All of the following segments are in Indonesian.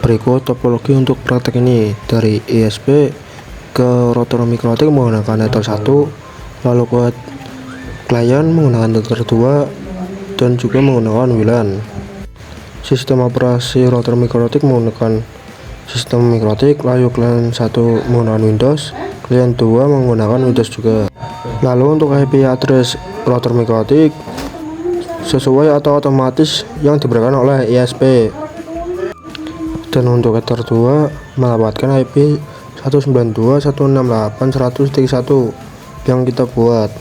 Berikut topologi untuk praktek ini dari ISP ke router mikrotik menggunakan Ether 1, lalu ke klien menggunakan Ether 2, dan juga menggunakan WLAN. Sistem operasi router mikrotik menggunakan sistem mikrotik, lalu klien 1 menggunakan Windows, klien 2 menggunakan Windows juga. Lalu untuk IP address router mikrotik sesuai atau otomatis yang diberikan oleh ISP. Dan untuk Ether 2 mendapatkan IP 192.168.100.1 yang kita buat.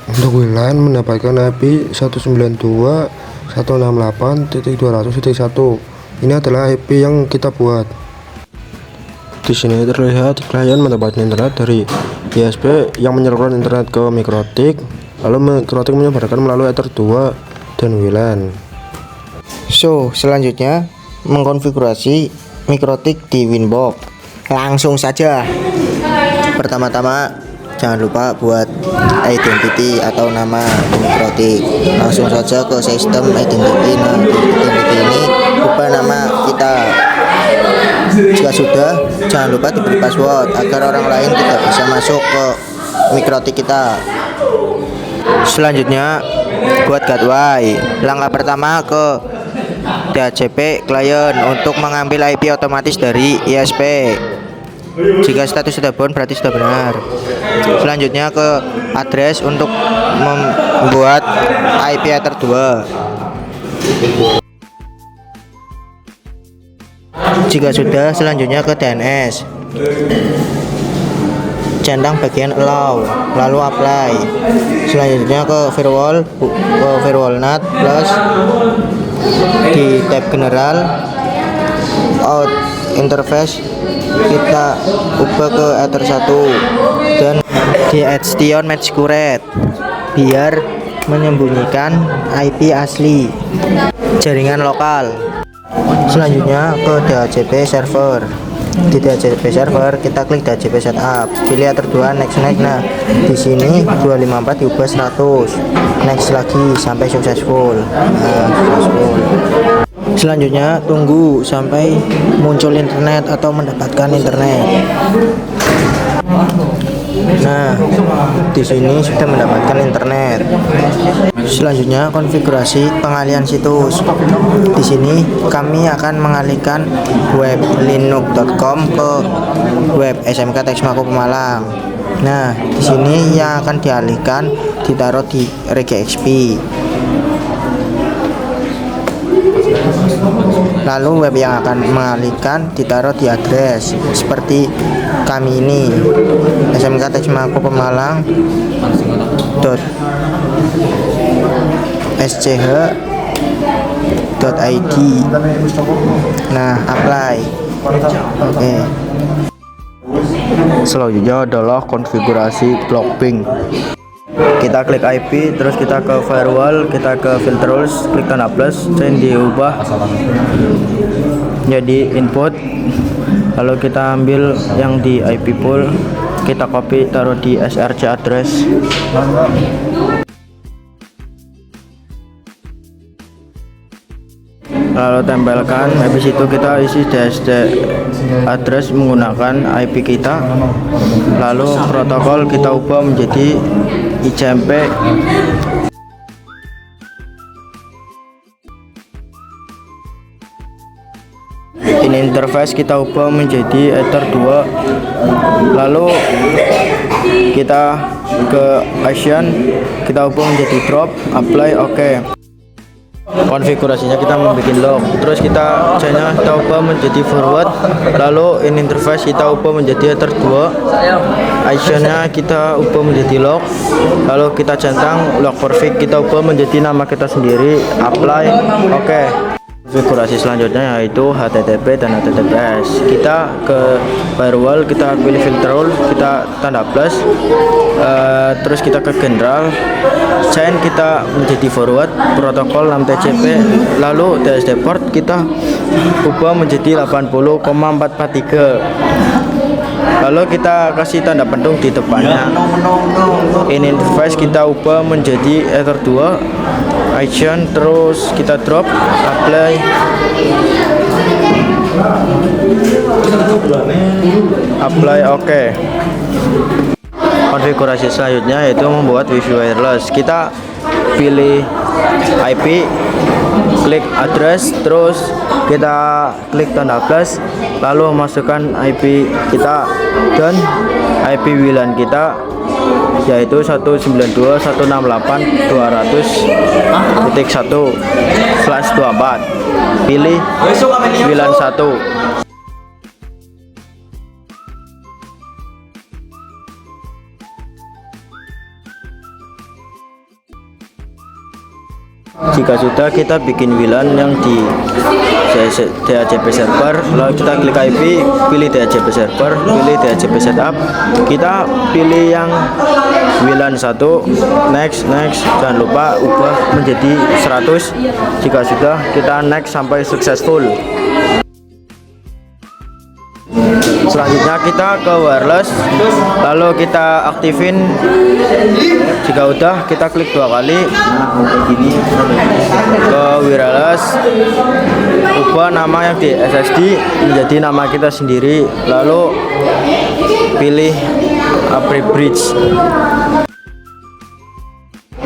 Untuk WLAN mendapatkan IP 192.168.200.1. Ini adalah IP yang kita buat. Di sini terlihat klien mendapatkan internet dari ISP yang menyalurkan internet ke mikrotik, lalu mikrotik menyebarkan melalui Ether 2 dan WLAN. So, selanjutnya mengkonfigurasi mikrotik di Winbox. Langsung saja. Pertama-tama jangan lupa buat identity atau nama mikrotik. Langsung saja ke sistem identity. Nah, di identity ini ubah nama kita. Jika sudah, jangan lupa diberi password agar orang lain tidak bisa masuk ke mikrotik kita. Selanjutnya buat gateway. Langkah pertama ke DHCP klien untuk mengambil IP otomatis dari ISP. Jika status sudah bound berarti sudah benar. Selanjutnya ke address untuk membuat IP Ether 2. Jika sudah, selanjutnya ke DNS. Centang bagian allow, lalu apply. Selanjutnya ke firewall NAT plus. Di tab general out interface kita ubah ke Ether 1 dan di Edge Match Current biar menyembunyikan IP asli jaringan lokal. Selanjutnya ke DHCP server. Di DHCP server kita klik DHCP setup, pilih Ether 2 next. Nah, di sini 254 diubah 100, next lagi sampai successful. Selanjutnya tunggu sampai muncul internet atau mendapatkan internet. Nah, di sini sudah mendapatkan internet. Selanjutnya konfigurasi pengalihan situs. Di sini kami akan mengalihkan web linux.com ke web SMK Texmaco Pemalang. Nah, di sini yang akan dialihkan ditaruh di regexp. Lalu web yang akan mengalihkan ditaruh di address seperti kami ini, SMK Texmaco Pemalang .sch.id. Nah, apply. Oke. Selanjutnya adalah konfigurasi blockping. Kita klik IP, terus kita ke firewall, kita ke filter rules, klik tanda plus, change diubah jadi input. Lalu kita ambil yang di IP pool, kita copy taruh di src address. Lalu tempelkan, habis itu kita isi DHCP address menggunakan IP kita. Lalu protokol kita ubah menjadi ICMP. Ini interface kita ubah menjadi Ether 2. Lalu kita ke Asian, kita ubah menjadi drop, apply, oke. Konfigurasinya kita membuat log, terus kita chainnya kita ubah menjadi forward, lalu in interface kita ubah menjadi Ether 2, actionnya kita ubah menjadi log, lalu kita centang log perfig, kita ubah menjadi nama kita sendiri, apply, oke. Konfigurasi selanjutnya yaitu HTTP dan HTTPS. Kita ke firewall, kita pilih filter rule, kita tanda plus, terus kita ke general, chain kita menjadi forward, protokol 6TCP, lalu DSD port kita ubah menjadi 80,443. Lalu kita kasih tanda pentung di depannya. In interface kita ubah menjadi Ether 2 action, terus kita drop apply, oke. Konfigurasi selanjutnya yaitu membuat wifi wireless. Kita pilih IP, klik address, terus kita klik tanda plus, lalu masukkan IP kita dan IP WLAN kita yaitu 192.168.200.1/24. Pilih WLAN 1. Jika sudah, kita bikin WLAN yang di DHCP server, lalu kita klik IP, pilih DHCP server, pilih DHCP setup, kita pilih yang WLAN 1, next, jangan lupa ubah menjadi 100. Jika sudah, kita next sampai successful. Selanjutnya kita ke wireless, lalu kita aktifin. Jika udah, kita klik 2 kali ke wireless, ubah nama yang di SSD menjadi nama kita sendiri, lalu pilih upgrade bridge.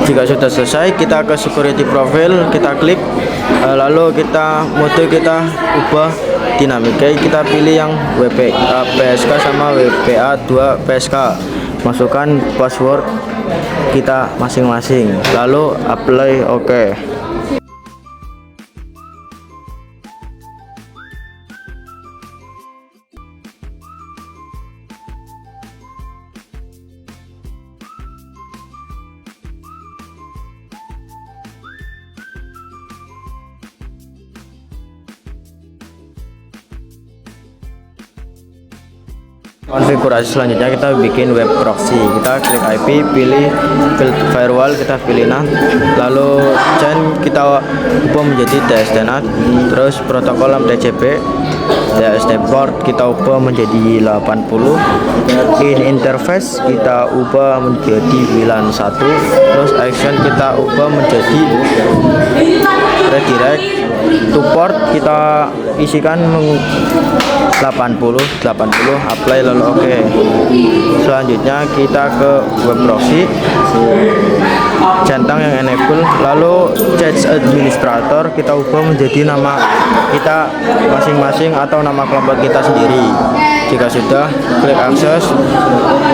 Jika sudah selesai, kita ke security profile, kita klik, lalu mode kita ubah dinamika, kita pilih yang PSK sama WPA2 PSK, masukkan password kita masing-masing, lalu apply, oke. Konfigurasi selanjutnya kita bikin web proxy. Kita klik IP, pilih firewall, kita pilih NAT, lalu chain kita ubah menjadi DSD NAT, terus protokol 6TCP, DSD port kita ubah menjadi 80, in interface kita ubah menjadi WLAN 1, terus action kita ubah menjadi redirect to port, kita isikan 80, apply, lalu oke. Selanjutnya kita ke web proxy, centang yang enable, lalu change administrator kita ubah menjadi nama kita masing-masing atau nama kelompok kita sendiri. Jika sudah, klik akses,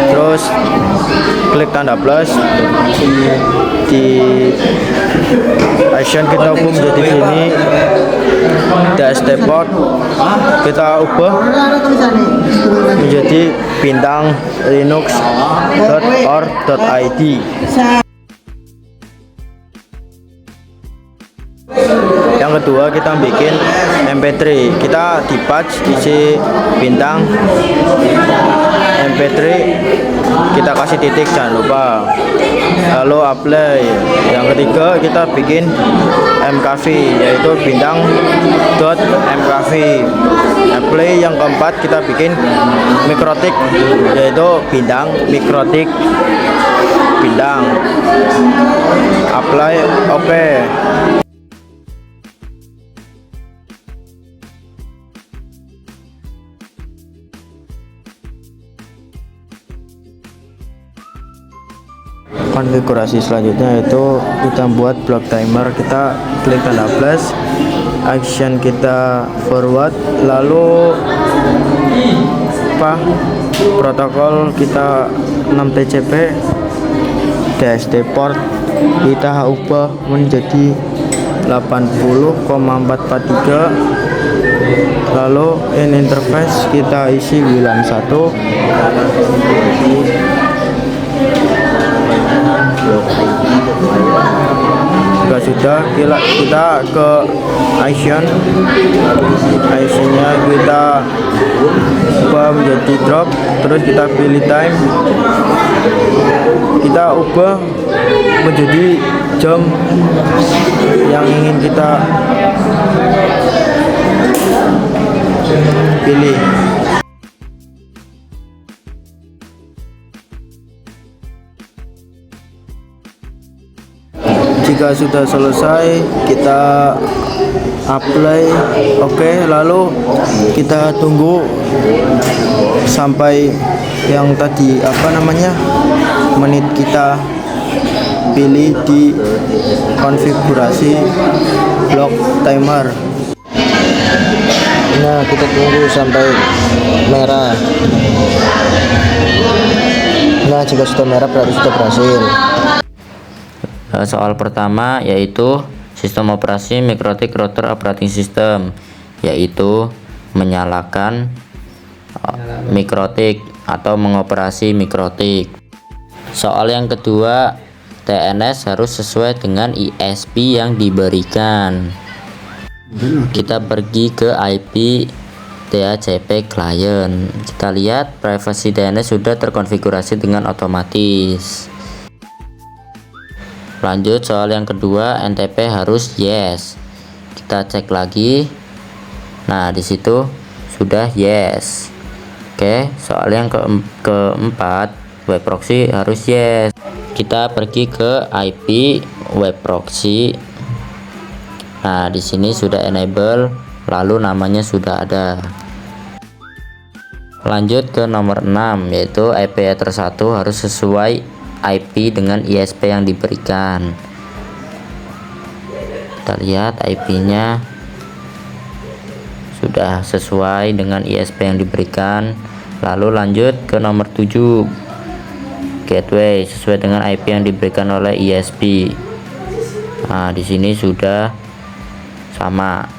terus klik tanda plus, di action kita ubah menjadi sini, DSD port kita ubah menjadi bintang linux.or.id. Yang kedua, kita bikin MP3, kita di patch isi bintang MP3, kita kasih titik, jangan lupa, lalu apply. Yang ketiga, kita bikin MKV, yaitu bintang.mkv, apply. Yang keempat, kita bikin mikrotik, yaitu bintang mikrotik bintang, apply, oke. Konfigurasi selanjutnya yaitu kita buat block timer, kita klik tanda plus, action kita forward, lalu protokol kita 6TCP, DSD port kita ubah menjadi 80,443, lalu in interface kita isi WLAN 1, Jika sudah, kita ke Action. Actionnya kita ubah menjadi drop, terus kita pilih time, kita ubah menjadi jam yang ingin kita pilih. Jika sudah selesai, kita apply. Oke, lalu kita tunggu sampai yang tadi menit kita pilih di konfigurasi block timer. Nah, kita tunggu sampai merah. Nah, jika sudah merah berarti sudah berhasil. Soal pertama yaitu sistem operasi Mikrotik router operating system, yaitu menyalakan Mikrotik atau mengoperasi Mikrotik. Soal yang kedua, TNS harus sesuai dengan ISP yang diberikan. Kita pergi ke IP DHCP client. Kita lihat privacy DNS sudah terkonfigurasi dengan otomatis. Lanjut soal yang kedua, NTP harus yes. Kita cek lagi. Nah, di situ sudah yes. Oke, soal yang keempat, web proxy harus yes. Kita pergi ke IP web proxy. Nah, di sini sudah enable, lalu namanya sudah ada. Lanjut ke nomor 6, yaitu IP Ether 1 harus sesuai IP dengan ISP yang diberikan. Kita lihat IP-nya sudah sesuai dengan ISP yang diberikan. Lalu lanjut ke nomor 7, gateway sesuai dengan IP yang diberikan oleh ISP. Nah, di sini sudah sama,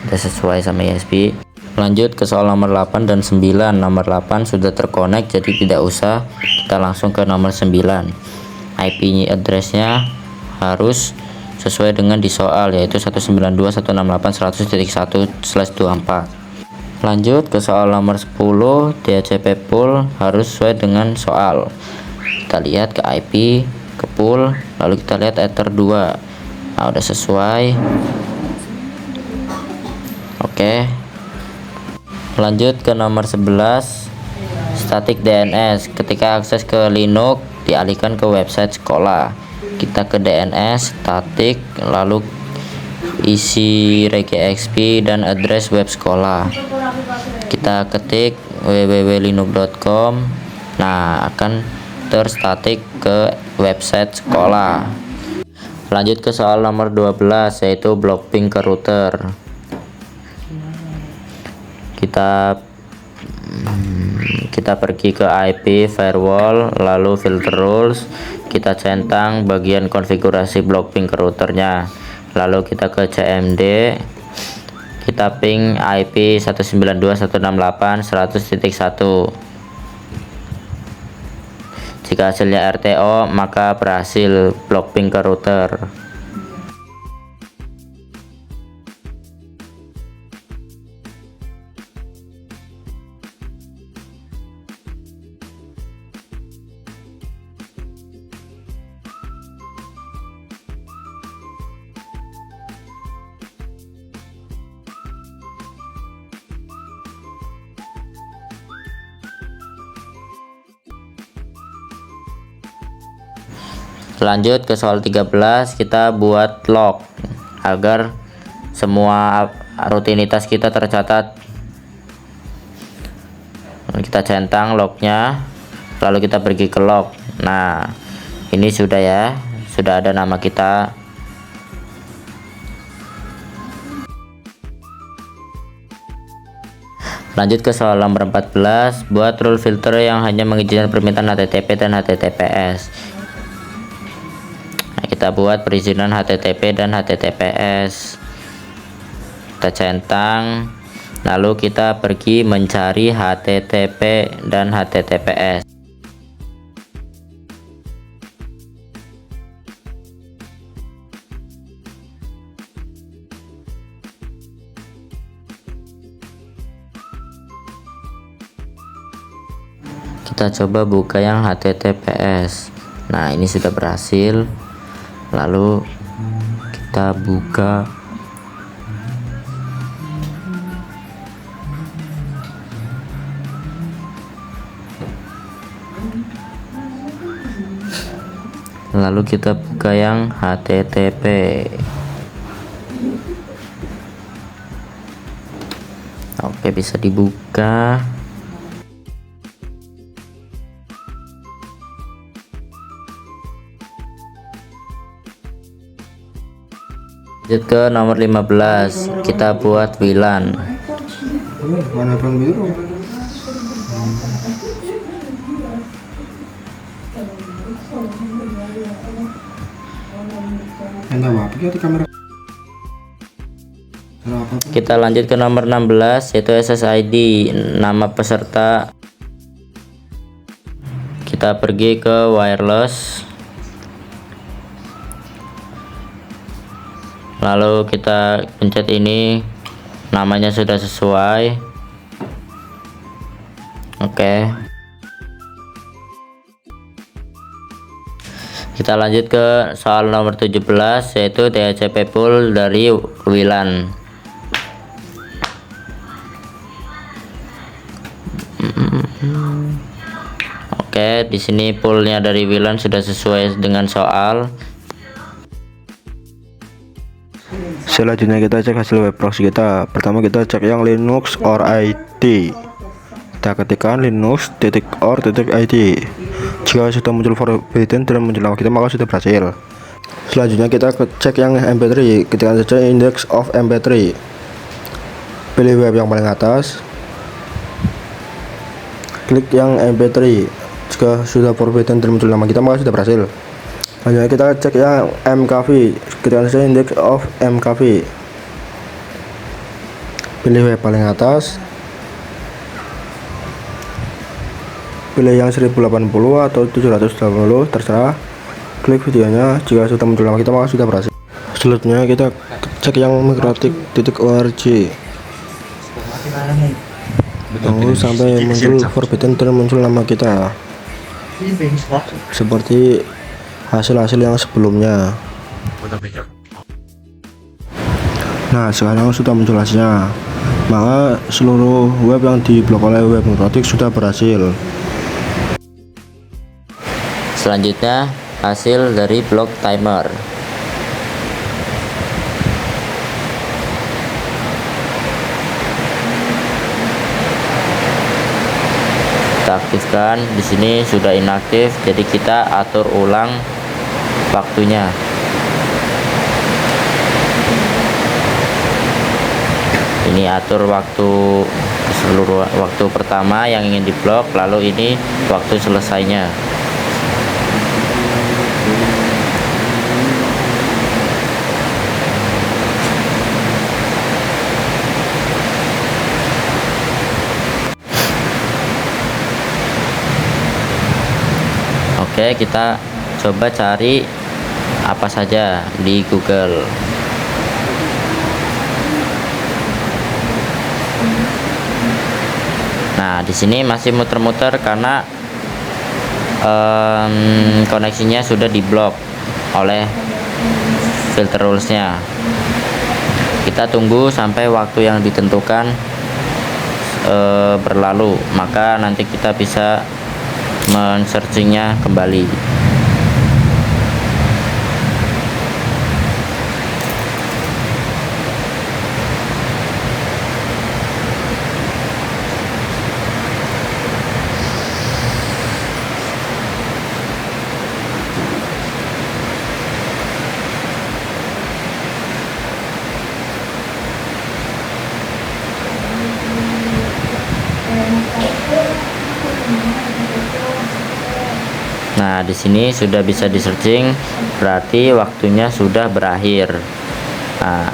sudah sesuai sama ISP. Lanjut ke soal nomor 8 dan 9. Nomor 8 sudah terkonek, jadi tidak usah, kita langsung ke nomor 9. IP address-nya harus sesuai dengan di soal, yaitu 192.168.100.1/24. Lanjut ke soal nomor 10, DHCP pool harus sesuai dengan soal. Kita lihat ke IP, ke pool, lalu kita lihat Ether 2. Nah, udah sesuai. Oke. Lanjut ke nomor 11, static DNS. Ketika akses ke Linux dialihkan ke website sekolah. Kita ke DNS static, lalu isi regexp dan address web sekolah. Kita ketik www.linux.com. Nah, akan terstatik ke website sekolah. Lanjut ke soal nomor 12, yaitu block ping ke router. Kita pergi ke IP firewall, lalu filter rules, kita centang bagian konfigurasi block ping ke routernya, lalu kita ke CMD, kita ping IP 192.168.100.1. Jika hasilnya RTO, maka berhasil block ping ke router. Lanjut ke soal 13, kita buat log agar semua rutinitas kita tercatat. Kita centang lognya, lalu kita pergi ke log. Nah, ini sudah ya, sudah ada nama kita. Lanjut ke soal nomor 14, buat rule filter yang hanya mengizinkan permintaan HTTP dan HTTPS. Kita buat perizinan HTTP dan HTTPS. Kita centang, lalu kita pergi mencari HTTP dan HTTPS. Kita coba buka yang HTTPS. Nah, ini sudah berhasil. Lalu kita buka yang HTTP. Oke, bisa dibuka. Lanjut ke nomor 15, kita buat WLAN. Mana pan biru? Enggak apa di kamera. Kita lanjut ke nomor 16, yaitu SSID, nama peserta. Kita pergi ke wireless, lalu kita pencet ini, namanya sudah sesuai. Oke, kita lanjut ke soal nomor 17, yaitu DHCP pool dari WLAN. Oke, di sini poolnya dari WLAN sudah sesuai dengan soal. Selanjutnya kita cek hasil web proxy kita. Pertama kita cek yang Linux or IT. Kita ketikkan linux.or.it. Jika sudah muncul forbidden dan muncul nama kita, maka sudah berhasil. Selanjutnya kita cek yang MP3. Ketikkan saja index of MP3. Pilih web yang paling atas. Klik yang MP3. Jika sudah forbidden dan muncul nama kita, maka sudah berhasil. Selanjutnya kita cek yang MKV. Ketikkan saja index of MKV. Pilih web paling atas. Pilih yang 1080 atau 780, terserah. Klik videonya. Jika sudah muncul nama kita, maka sudah berhasil. Selanjutnya kita cek yang migratik.org. Tunggu sampai muncul forbidden dan muncul nama kita, seperti hasil-hasil yang sebelumnya. Nah, sekarang sudah muncul hasilnya, maka seluruh web yang diblok oleh web migratik sudah berhasil. Selanjutnya hasil dari block timer. Kita aktifkan. Di sini sudah inaktif, jadi kita atur ulang waktunya. Ini atur waktu seluruh waktu pertama yang ingin diblok, lalu ini waktu selesainya. Oke, kita coba cari apa saja di Google. Nah, di sini masih muter-muter karena koneksinya sudah diblok oleh filter rulesnya. Kita tunggu sampai waktu yang ditentukan berlalu, maka nanti kita bisa men-searchingnya kembali. Nah, di sini sudah bisa di searching, berarti waktunya sudah berakhir. Nah,